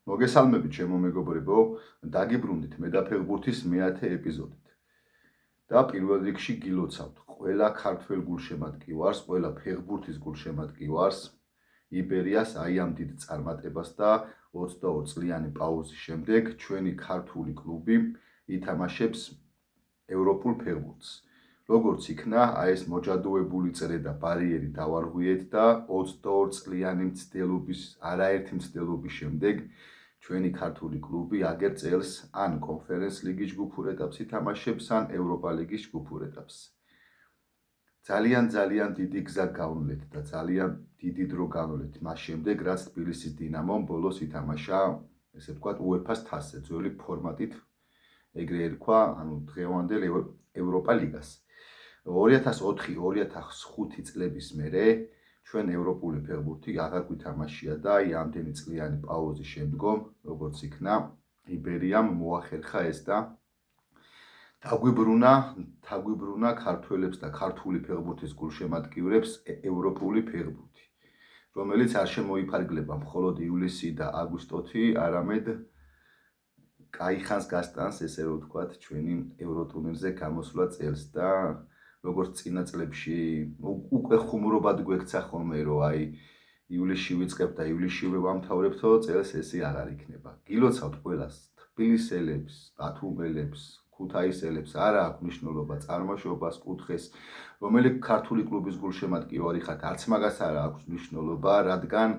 მოგესალმებით ჩემო მეგობრებო, დაგიბრუნდით მე და ფეხბურთის მე-10 ეპიზოდით. და პირველ რიგში გილოცავთ ყველა ქართველ გულშემატკივარს, ყველა ფეხბურთის გულშემატკივარს იბერიას აი ამ დიდ წარმატებას და 22 წლიანი პაუზის შემდეგ ჩვენი ქართული კლუბი ითამაშებს ევროპულ ფეხბურთს. როგორც იქნა, აი ეს მოჯადოებული წრე და ბარიერი დავარღვიეთ და 22 წლიანი მცდელობის, არაერთი მცდელობის შემდეგ ჩვენი ქართული კლუბი აგერ წელს ან კონფერენს ლიგის ჯგუფურ ეტაპს ითამაშებს, ან ევროპა ლიგის ჯგუფურ ეტაპს. ძალიან დიდი გზა გავნლეთ და ძალიან დიდი დრო გავნლეთ მას შემდეგ, რაც თბილისის დინამომ ბოლოს ითამაშა, ესე ვთქვათ, UEFA-ს თასზე, ძველი ფორმატით, ეგრე ერქვა, ანუ დღევანდელ ევროპა ლიგას. 2004-2005 წლების მერე ჩვენ ევროპული ფეხბურთი აღარ გვითამაშია და აი ამდენი წლიანი პაუზის შემდგომ, როგორც იქნა, იბერიამ მოახერხა ეს და დაგვიბრუნა ქართველებს და ქართული ფეხბურთის გულშემატკივრებს ევროპული ფეხბურთი, რომელიც არ შემოიფარგლება მხოლოდ ივლისი და აგვისტოთი, არამედ კაიხანს გასტანს, ესე რომ ვთქვათ, ჩვენი ევროტურნირზე გამოსვლა წელს და როგორც წინა წლებში უკვე ხუმრობად გვექცა ხოლმე, რომ აი ივლისში ვიწყებ და ივლისშივე ვამთავრებთო, წელს ესე აღარ იქნება. გილოცავთ ყველას, თბილისელებს, ბათუმელებს, ქუთაისელებს, არა აქვს მნიშვნელობა წარმოშობას, კუთხეს, რომელი ქართული კლუბის გულშემატკივარი ხართ, არც მაგას არა აქვს მნიშვნელობა, რადგან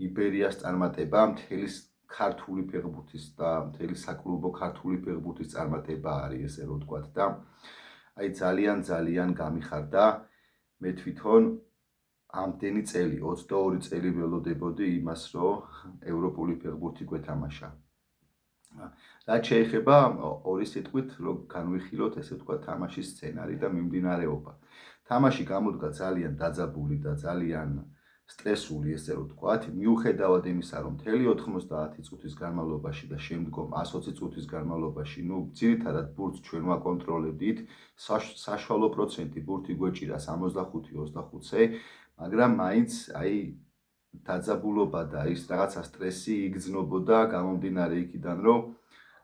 იბერიას წარმატება მთელი ქართული ფეხბურთის და მთელი საკლუბო ქართული ფეხბურთის წარმატება არის, ესე რომ ვთქვათ და აი ძალიან გამიხარდა მე თვითონ ამდენი წელი, 22 წელი ველოდებოდი იმას, რომ ევროპული ფეხბურთი გვეთამაშა. რაც შეეხება ორი სიტყვით, რომ განვიხილოთ, ესე ვთქვათ, თამაშის სცენარი და მიმდინარეობა. თამაში გამოდგა ძალიან დაძაბული და ძალიან სტრესული, ესე რომ ვთქვათ, მიუხედავად იმისა, რომ მთელი 90 წუთის განმავლობაში და შემდგომ 120 წუთის განმავლობაში, ძირითადად ბურთს ჩვენ ვაკონტროლებდით, საშუალო პროცენტი ბურთი გვეჭირა 65-25-ზე, მაგრამ მაინც აი დაძაბულობა და ის რაღაცა სტრესი იგრძნობოდა გამომდინარე იქიდან, რომ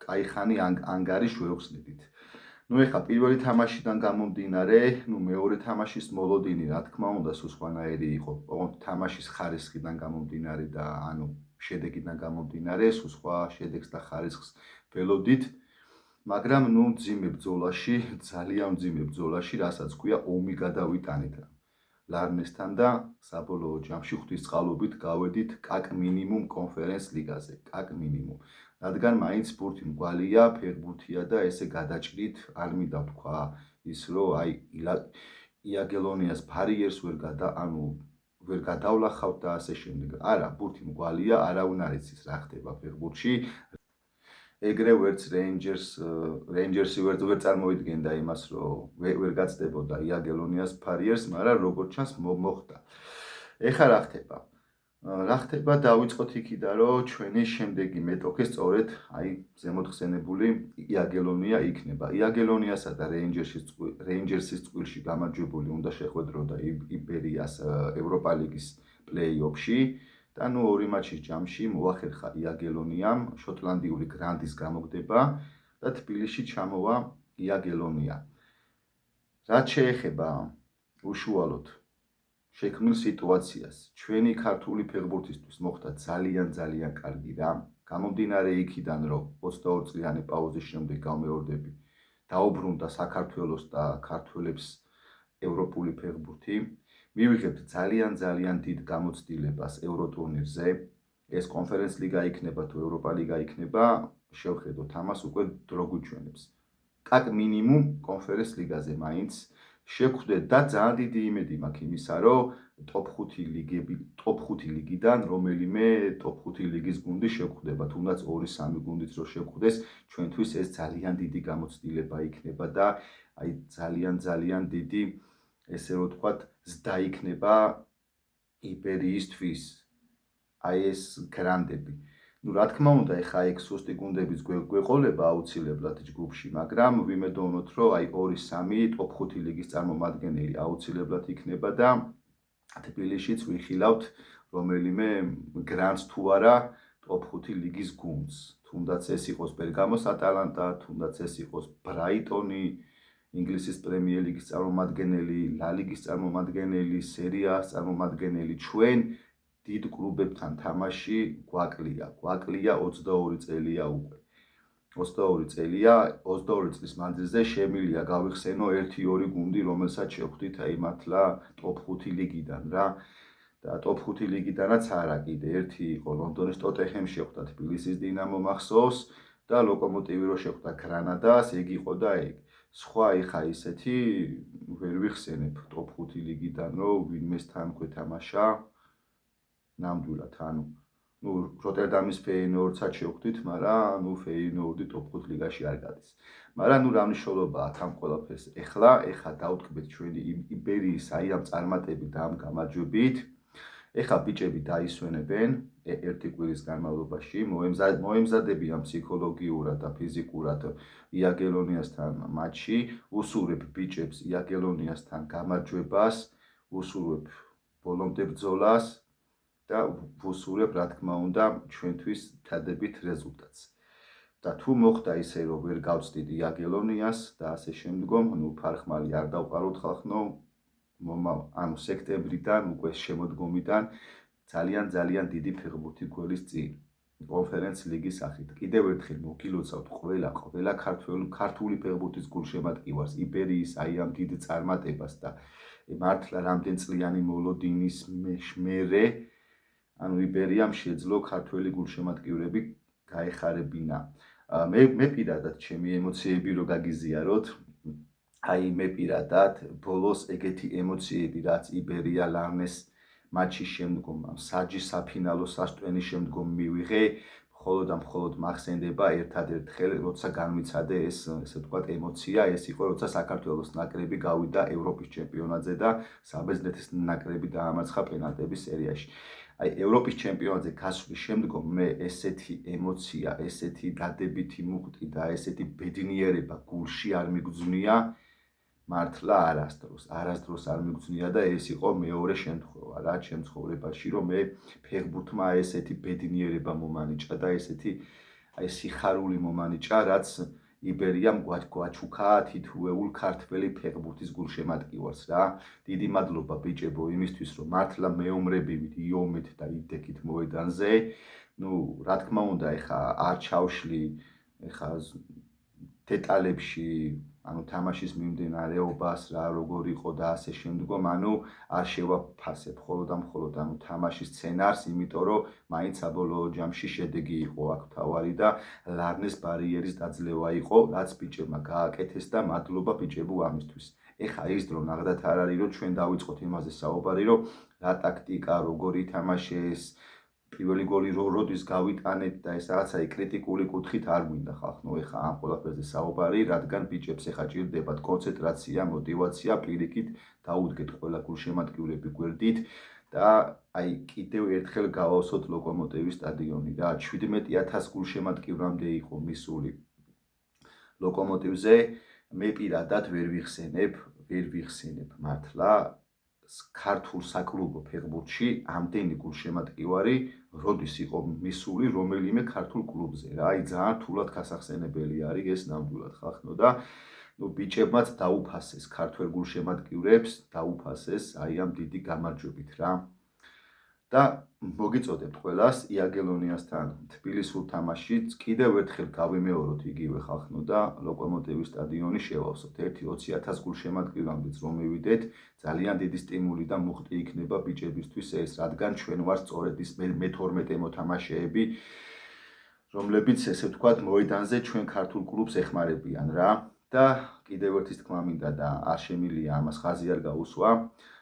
კაიხანი ანგარიშ ვერ ვხსნიდით. ეხლა პირველი თამაშიდან გამომდინარე, მეორე თამაშის მოლოდინი, რა თქმა უნდა, სულ სხვანაირი იყო, თამაშის ხარისხიდან გამომდინარე და ანუ შედეგიდან გამომდინარე, სულ სხვა შედეგს და ხარისხს ველოდით, მაგრამ მძიმე ბრძოლაში, ძალიან მძიმე ბრძოლაში, რასაც ქვია, ომი გადავიტანეთ ლარნესთან და საბოლოო ჯამში ღვთისწყალობით გავედით კაკ მინიმუმ კონფერენს ლიგაზე, კაკ მინიმუმ. რადგან მაინც ბურთი მგვალია, ფეხბურთია და ესე გადაჭრით, არ მინდა ვთქვა ის, რომ აი იაგელონიას ბარიერს ვერ გადავლახავთ და ასე შემდეგ. არა, ბურთი მგვალია, არავინ არ იცის რა ხდება ფეხბურთში. ეგრე ვერც რეინჯერსი ვერ წარმოიდგენდა იმას, რომ ვერ გაცდებოდა იაგელონიას ბარიერს, მაგრამ როგორც ჩანს მოხდა. ეხლა რა ხდება? რა ხდება, დავიწყოთ იქიდან, რომ ჩვენი შემდეგი მეტოქე სწორედ აი ზემოთ ხსენებული იაგელონია იქნება. იაგელონიასა და რეინჯერსის წყვილში გამარჯვებული უნდა შეხვედროდა იბერიას ევროპა ლიგის პლეი-ოფში და ორი მატჩის ჯამში მოახერხა იაგელონიამ შოტლანდიური გრანდის გამოგდება და თბილისში ჩამოვა იაგელონია. რაც შეეხება უშუალოდ შექმნილ სიტუაციას, ჩვენი ქართული ფეხბურთისთვის მოხდა ძალიან კარგი რამ. გამომდინარე იქიდან, რომ 22 წლიანი პაუზის შემდეგ გავმეორდები, დაუბრუნდა საქართველოს და ქართველებს ევროპული ფეხბურთი. მივიღებთ ძალიან დიდ გამოცდილებას ევროტურნირზე. ეს კონფერენს ლიგა იქნება თუ ევროპა ლიგა იქნება, შევხედოთ ამას, უკვე დრო გვიჩვენებს. კაკ მინიმუმ კონფერენს ლიგაზე მაინც შევხვდეთ და ძალიან დიდი იმედი მაქვს იმისა, რომ ტოპ 5 ლიგიდან რომელიმე ტოპ 5 ლიგის გუნდი შევხვდება, თუნდაც 2-3 გუნდიც რო შევხვდეს, ჩვენთვის ეს ძალიან დიდი გამოცდილება იქნება და აი ძალიან დიდი, ესე რომ ვთქვათ, ზრდა იქნება იბერიისთვის. აი ეს გრანდები. რა თქმა უნდა, ეხა ეგ სუსტი გუნდებიც გვეყოლება აუცილებლად ჯგუფში, მაგრამ ვიმედოვნოთ, რომ აი 2-3 ტოპ 5 ლიგის წარმომადგენელი აუცილებლად იქნება და თბილისშიც ვიხილავთ რომელიმე გრანდს თუ არა ტოპ 5 ლიგის გუნდს. თუნდაც ეს იყოს ბერგამოს ატალანტა, თუნდაც ეს იყოს ბრაიტონი, ინგლისის პრემიერ ლიგის წარმომადგენელი, ლა ლიგის წარმომადგენელი, სერია A-ს წარმომადგენელი. ჩვენ დიდ კლუბებთან თამაში გვაკლია. გვაკლია 22 წელია უკვე. 22 წელია, 22 წლის მანძილზე შემიძლია გავიხსენო 1-2 გუნდი, რომელსაც შევხვდით აი მართლა ტოპ 5 ლიგიდან რა. და ტოპ 5 ლიგიდანაც არა კიდე ერთი იყო ლონდონის ტოტენჰემი შეხვდა თბილისის დინამო მახსოვს და ლოკომოტივი რო შეხვდა გრანადას, ეგ იყო და ეგ. სხვა ეხა ისეთი ვერ ვიხსენებ ტოპ 5 ლიგიდან რო ვინმესთან გვეთამაშა ნამდვილად, ანუ როტერდამის ფეიენორდსაც შევხვდით, მაგრამ ფეიენორდი ტოპ 5 ლიგაში არ გადის. მაგრამ რა მნიშვნელობა აქვს ამ ყველაფერს? ეხლა დავტკბეთ ჩვენი იბერიის აი ამ წარმატებით და ამ გამარჯვებით. ეხლა ბიჭები დაისვენებენ ერთი კვირის განმავლობაში, მოემზადებიან ფსიქოლოგიურად და ფიზიკურად იაგელონიასთან მატჩი, უსურვებ ბიჭებს იაგელონიასთან გამარჯვებას, უსურვებ ბოლომდე ბრძოლას და ვუსურვებ რა თქმა უნდა ჩვენთვის თადებით რეზულტატს. და თუ მოხდა ისე რომ ვერ გავწდით იაგელონიას და ასე შემდგომ, ფარხმალი არ დავყაროთ ხალხნო, ანუ სექტემბრიდან უკვე შემოდგომიდან ძალიან დიდი ფეხბურთი გველის წინ კონფერენც ლიგის სახით. კიდევ ერთხელ მოგილოცავთ ყველა ქართული ფეხბურთის გულშემატკივარს, იბერიის აი ამ დიდ წარმატებას და მართლა რამდენ წლიანი მოლოდინის მერე, ანუ იბერიამ შეძლო ქართველი გულშემატკივრები გაეხარებინა. მე პირადად ჩემი ემოციები რო გაგიზიაროთ, აი მე პირადად ბოლოს ეგეთი ემოციები რაც იბერია ლარნეს მატჩის შემდგომ, საჯის საფინალო სასტვენის შემდგომ მივიღე, მხოლოდ მახსენდება ერთადერთხელ, როცა განვიცადე ეს ესე ვთქვათ ემოცია, ეს იყო როცა საქართველოს ნაკრები გავიდა ევროპის ჩემპიონატზე და საბერძნეთის ნაკრები დაამარცხა პენალტების სერიაში. აი ევროპის ჩემპიონატზე გასვლის შემდგომ მე ესეთი ემოცია, ესეთი დადებითი მუხტი და ესეთი ბედნიერება გულში არ მიგძვნია მართლა არასდროს არ მიგძვნია და ეს იყო მეორე შემთხვევა რა ჩემ ცხოვრებაში, რომ მე ფეხბურთმა ესეთი ბედნიერება მომანიჭა და ესეთი აი სიხარული მომანიჭა, რაც იბერიამ გვაჩუქა თითოეულ ქართველი ფეხბურთის გულშემატკივარს რა. დიდი მადლობა ბიჭებო იმისთვის, რომ მართლა მეომრებივით, იომით და იდექით მოედანზე. რა თქმა უნდა, ეხა არ ჩავშლი დეტალებში, ანუ თამაშის მიმდინარეობას რა როგორ იყო და ასე შემდგომ, ანუ არ შევაფასებ მხოლოდ ანუ თამაშის სცენარს, იმიტომ რომ მაინც საბოლოო ჯამში შედეგი იყო აქ თავარი და ლარნეს ბარიერის დაძლევა იყო, რაც ბიჭებმა გააკეთეს და მადლობა ბიჭებო ამისთვის. ეხა ის დრო ნახდათ არ არის, რომ ჩვენ დავიწყოთ იმაზე საუბარი, რომ რა ტაქტიკა, როგორ ითამაშეს, პირველი გოლი როდის გავიტანეთ და ეს რაღაცა კრიტიკული კუთხით არ გვინდა ხალხო, ეხა ამ ყველაფერზე საუბარი, რადგან ბიჭებს ეხა ჭირდებათ კონცენტრაცია, мотиваცია, პირიქით დაუდგეთ ყველა გულშემატკივრები გვერდით და აი კიდევ ერთხელ გავავსოთ ლოკომოტივის სტადიონი რა, 17,000 გულშემატკივრამდე იყო მისული ლოკომოტივზე, მე პირადად ვერ ვიხსენებ მართლა ქართულ საკლუბო ფეხბურთში ამდენი გულშემატკივარი როდის იყო მისული რომელიმე ქართულ კლუბზე რა, აი ძალიან რთულად გასახსენებელი არის ეს ნამდვილად ხალხო და ბიჭებმაც დაუფასეს ქართველ გულშემატკივრებს, დაუფასეს აი ამ დიდი გამარჯვებით რა. და მოგიწოდებთ ყველას იაგელონიასთან თბილისურ თამაშიც კიდევ ერთხელ გავიმეოროთ იგივე ხალხო და ლოკომოტივის სტადიონი შევავსოთ. 20,000 გულშემატკივრამდეც რომ მივიდეთ, ძალიან დიდი სტიმული და მუხტი იქნება ბიჭებისთვის ეს, რადგან ჩვენ ვარ სწორედ ის მე-12 მოთამაშეები, რომლებიც ესე ვთქვათ მოედანზე ჩვენ ქართულ კლუბს ეხმარებიან რა. და კიდევ ერთის თქმა მინდა და არ შემილია ამას ხაზი არ გაუსვა.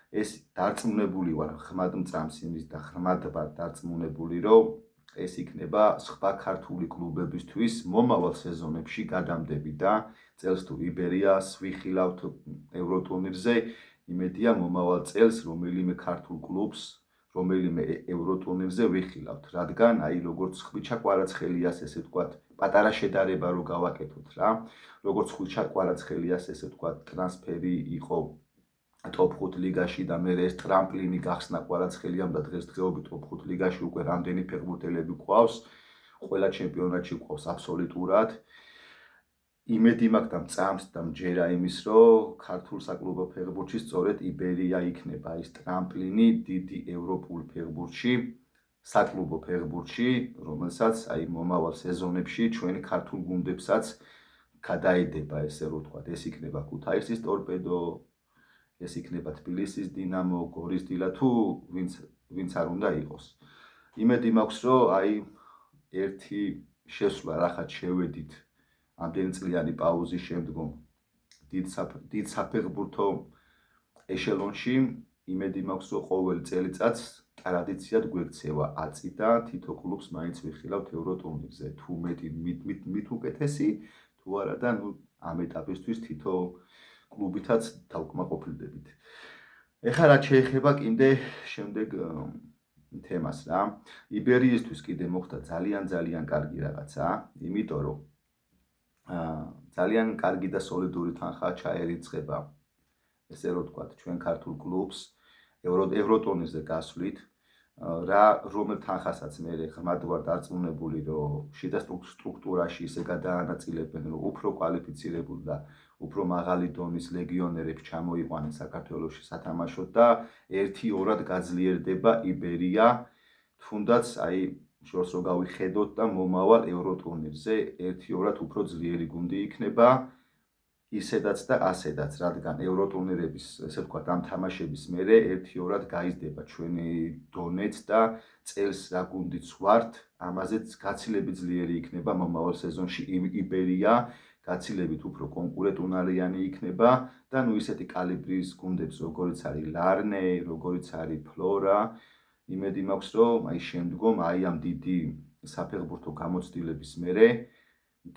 ეს დარწმუნებული ვარ ხმად მწამს იმის და ხმად ვარ დარწმუნებული, რომ ეს იქნება სხვა ქართული კლუბებისთვის მომავალ სეზონებში გადამდები და წელს თუ იბერიას ვიხილავთ ევროტურნირზე, იმედია მომავალ წელს რომელიმე ქართულ კლუბს, რომელიმე ევროტურნირზე ვიხილავთ, რადგან აი როგორც ხვიჩა კვარაცხელიას ესე ვთქვათ, პატარა შედარება რო გავაკეთოთ რა, როგორც ხვიჩა კვარაცხელიას ესე ვთქვათ, ტრანსფერი იყო ტოპ 5 ლიგაში და მე ეს ტრამპლინი გახსნა კვარაცხელიამ და დღესდღეობით ტოპ 5 ლიგაში უკვე რამდენი ფეხბურთელები ყავს, ყველა ჩემპიონატში ყავს აბსოლუტურად. იმედი მაქვს და მწამს და მჯერა იმის, რომ ქართულ საკლუბო ფეხბურთში სწორედ იბერია იქნება ის ტრამპლინი დიდი ევროპულ ფეხბურთში, საკლუბო ფეხბურთში, რომელსაც აი მომავალ სეზონებში ჩვენი ქართულ გუნდებსაც გადაედება, ესე რომ ვთქვათ, ეს იქნება ქუთაისის ტორპედო, ეს იქნება თბილისის დინამო, გორის დილა თუ ვინც არ უნდა იყოს. იმედი მაქვს, რომ აი ერთი შესვლა რახაც შევედით ამდენი წლიანი პაუზის შემდგომ დიდ საფეხბურთო ეშელონში, იმედი მაქვს, რომ ყოველ წელიწადს ტრადიციად გვექცევა აწი და თითო კლუბს მაინც ვიხილავთ ევროტურნირზე. თუ მით უკეთესი, თუ არა და ამ ეტაპისთვის თითო კლუბითაც დავკმაყოფილდებით. ეხლა რაც შეეხება კიდე შემდეგ თემას რა. იბერიისთვის კიდე მოხდა ძალიან კარგი რაღაცა, იმიტომ რომ ძალიან კარგი და სოლიდური თანხა ჩაერიცხება, ესე რომ ვთქვათ, ჩვენ ქართულ კლუბს ევროტურნირზე გასვლით, რომელ თანხასაც მე ღრმად ვარ დარწმუნებული, რომ შიდა სტრუქტურაში ისე გადაანაწილებენ, რომ უფრო კვალიფიცირებულ და უფრო მაღალი დონის ლეგიონერებს ჩამოიყვანენ საქართველოში სათამაშოდ და 1-2-რად გაძლიერდება იბერია, თუნდაც აი შორს რო გავიხედოთ და მომავალ ევროტურნირზე 1-2-რად უფრო ძლიერი გუნდი იქნება, ისედაც და ასედაც, რადგან ევროტურნირების, ესე ვთქვათ, ამ თამაშების მერე 1-2-რად გაიზრდება ჩვენი დონეც და წელს რა გუნდიც ვართ, ამაზეც გაცილებით ძლიერი იქნება მომავალ სეზონში იბერია, გაცილებით უფრო კონკურენტუნარიანი იქნება და ისეთი კალიბრის გუნდებს, როგორიც არის ლარნე, როგორიც არის ფლორა, იმედი მაქვს, რომ აი შემდგომ აი ამ დიდი საფეხბურთო გამოცდილების მერე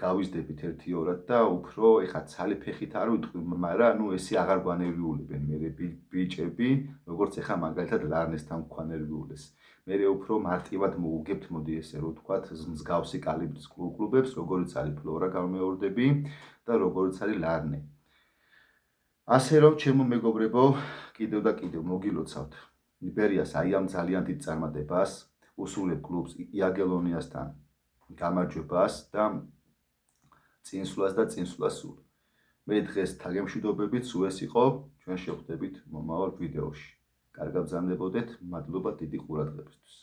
გავიზრდებით 1-2-რად და უფრო ეხა ცალი ფეხით არ ვიტყვი, მაგრამ ესე აღარ გვანერვიულებენ მე ბიჭები, როგორც ეხა მაგალითად ლარნესთან გვანერვიულეს. მე უფრო მარტივად მოვუგებთ, მოდი ესე რომ ვთქვათ, მსგავსი კალიბრის კლუბებს, როგორიც არის ფლორა გამეორდები და როგორიც არის ლარნე. ასე რომ, ჩემო მეგობრებო, კიდევ და კიდევ მოგილოცავთ იბერიას აი ამ ძალიან დიდ წარმატებას, უსრულებ კლუბს იაგელონიასთან გამარჯვებას და წინსვლას და წინსვლას სულ. მე დღეს თაგემშვიდობებით, სულ ეს იყო, ჩვენ შევხვდებით მომავალ ვიდეოში. კარგად ბრძანდებოდეთ, მადლობა დიდი ყურადღებისთვის.